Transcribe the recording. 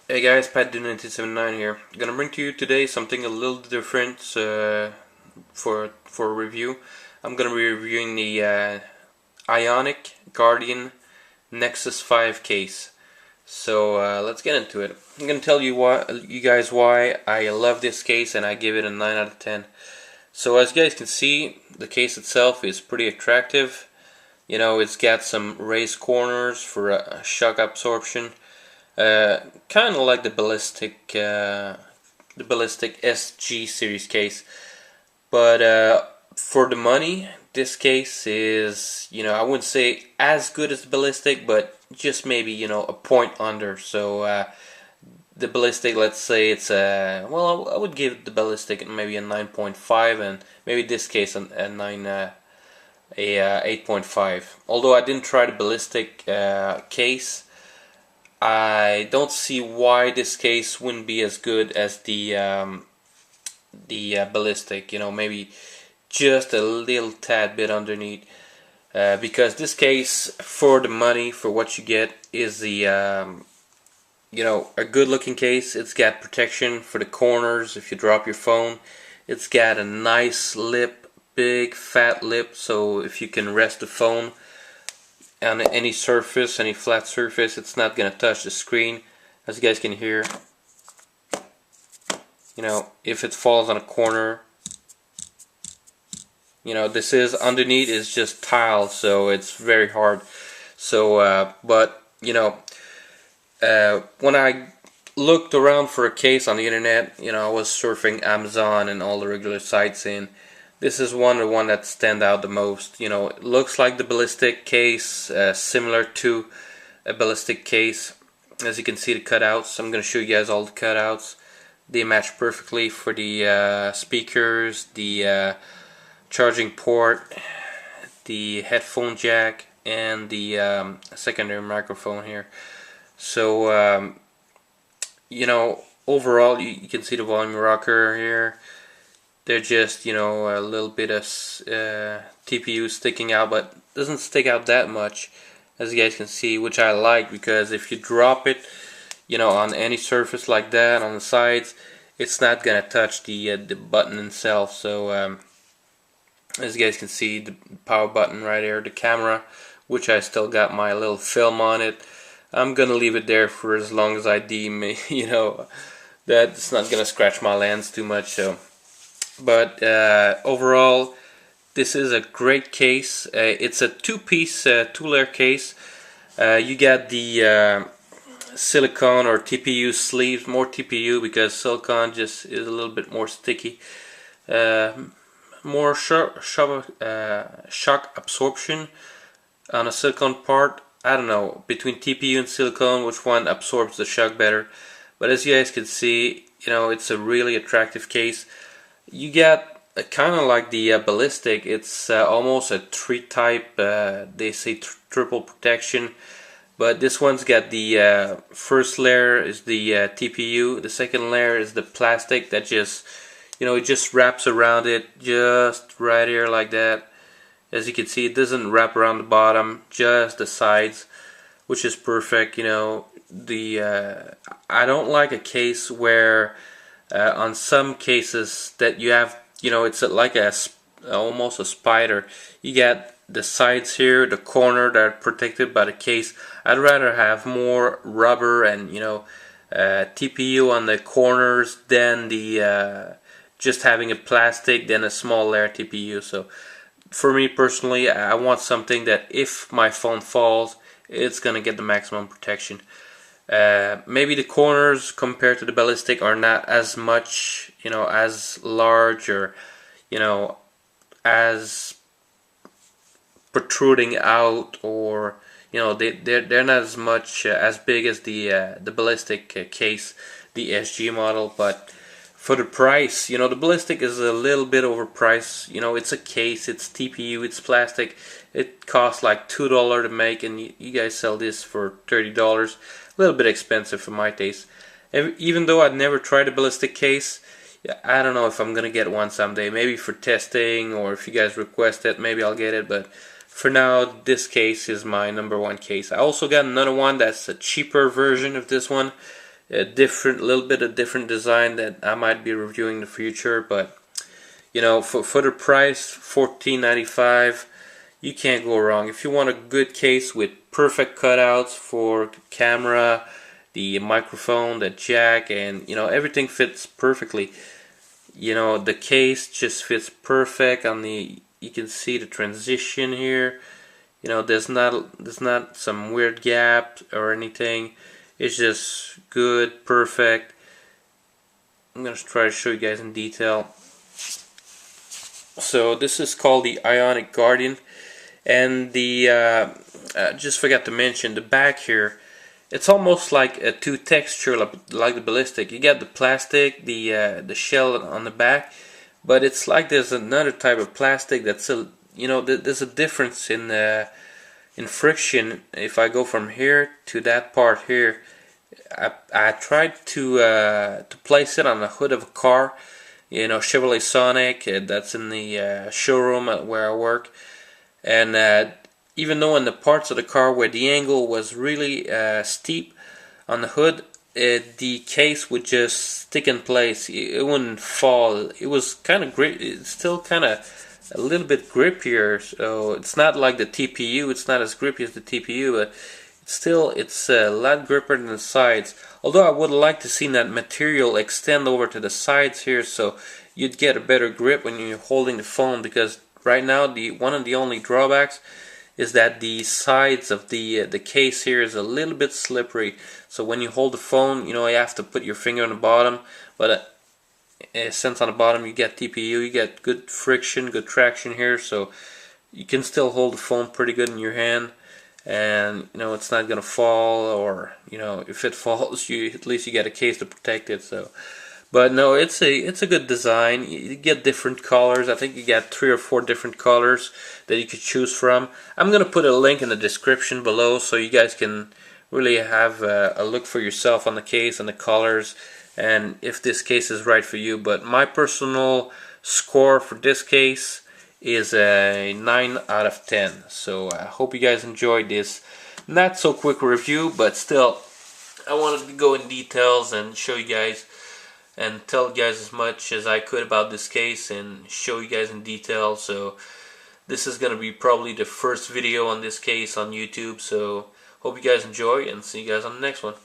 Hey guys, Pat1979 here. Gonna bring to you today something a little different for review. I'm gonna be reviewing the Ionic Guardian Nexus 5 case. So let's get into it. I'm gonna tell you guys why I love this case and I give it a 9 out of 10. So as you guys can see, the case itself is pretty attractive. You know, it's got some raised corners for shock absorption. Kind of like the ballistic SG series case, but for the money, this case is, I wouldn't say as good as the ballistic, but just maybe a point under. So the ballistic, let's say it's well, I would give the ballistic maybe a 9.5, and maybe this case a 8.5. Although I didn't try the ballistic case, I don't see why this case wouldn't be as good as the ballistic. Maybe just a little tad bit underneath. Because this case, for the money, for what you get, is the a good looking case. It's got protection for the corners if you drop your phone. It's got a nice lip, big fat lip, so if you can rest the phone on any surface, any flat surface, it's not gonna touch the screen. As you guys can hear, if it falls on a corner, this is underneath is just tile, so it's very hard. So but when I looked around for a case on the internet, I was surfing Amazon and all the regular sites, and this is the one that stand out the most. It looks like the ballistic case, similar to a ballistic case. As you can see, the cutouts. I'm going to show you guys all the cutouts. They match perfectly for the speakers, the charging port, the headphone jack, and the secondary microphone here. So overall, you can see the volume rocker here. They're just, a little bit of TPU sticking out, but doesn't stick out that much, as you guys can see, which I like, because if you drop it, on any surface like that, on the sides, it's not gonna touch the button itself. So as you guys can see, the power button right here, the camera, which I still got my little film on it. I'm gonna leave it there for as long as I deem, that it's not gonna scratch my lens too much. So. But overall, this is a great case. It's a two-piece, two-layer case. You got the silicone or TPU sleeves, more TPU because silicone just is a little bit more sticky. More shock absorption on a silicone part. I don't know, between TPU and silicone, which one absorbs the shock better. But as you guys can see, it's a really attractive case. You get kind of like the ballistic. It's almost a tree type. They say triple protection, but this one's got the first layer is the TPU. The second layer is the plastic that just, it just wraps around it, just right here like that. As you can see, it doesn't wrap around the bottom, just the sides, which is perfect. I don't like a case where on some cases that you have, it's like almost a spider. You got the sides here, the corner that are protected by the case. I'd rather have more rubber and TPU on the corners than the just having a plastic than a small layer TPU. So for me personally, I want something that if my phone falls, it's gonna get the maximum protection. Maybe the corners compared to the ballistic are not as much, as large or, as protruding out, or they're not as much as big as the ballistic case, the SG model. But for the price, the ballistic is a little bit overpriced. It's a case, it's TPU, it's plastic. It costs like $2 to make, and you guys sell this for $30. A little bit expensive for my taste. Even though I'd never tried a ballistic case, I don't know if I'm gonna get one someday. Maybe for testing, or if you guys request it, maybe I'll get it. But for now, this case is my #1 case. I also got another one that's a cheaper version of this one. a little bit of different design that I might be reviewing in the future. But you know, for the price, $14.95, you can't go wrong. If you want a good case with perfect cutouts for camera, the microphone, the jack, and you know, everything fits perfectly. You know, the case just fits perfect on the. You can see the transition here. You know, there's not some weird gap or anything. It's just good, perfect. I'm gonna try to show you guys in detail. So this is called the Ionic Guardian, and the just forgot to mention the back here. It's almost like a two texture, like the ballistic. You got the plastic, the shell on the back, but it's like there's another type of plastic that's a, you know, there's a difference in friction. If I go from here to that part here, I tried to place it on the hood of a car, you know, Chevrolet Sonic, that's in the showroom at where I work, and even though in the parts of the car where the angle was really steep on the hood, the case would just stick in place. It wouldn't fall. It was kind of grip. It's still kind of a little bit grippier. So it's not like the TPU. It's not as grippy as the TPU, but it's a lot grippier than the sides. Although I would like to see that material extend over to the sides here, so you'd get a better grip when you're holding the phone. Because right now, one of the only drawbacks is that the sides of the case here is a little bit slippery. So when you hold the phone, you know, you have to put your finger on the bottom. But since on the bottom you get TPU, you get good friction, good traction here, so you can still hold the phone pretty good in your hand, and you know, it's not gonna fall, or you know, if it falls, at least you get a case to protect it. So. But no, it's a good design. You get different colors. I think you got 3 or 4 different colors that you could choose from. I'm gonna put a link in the description below so you guys can really have a look for yourself on the case and the colors, and if this case is right for you. But my personal score for this case is a 9 out of 10. So I hope you guys enjoyed this not so quick review, but still I wanted to go in details and show you guys and tell you guys as much as I could about this case and show you guys in detail. So this is going to be probably the first video on this case on YouTube. So hope you guys enjoy, and see you guys on the next one.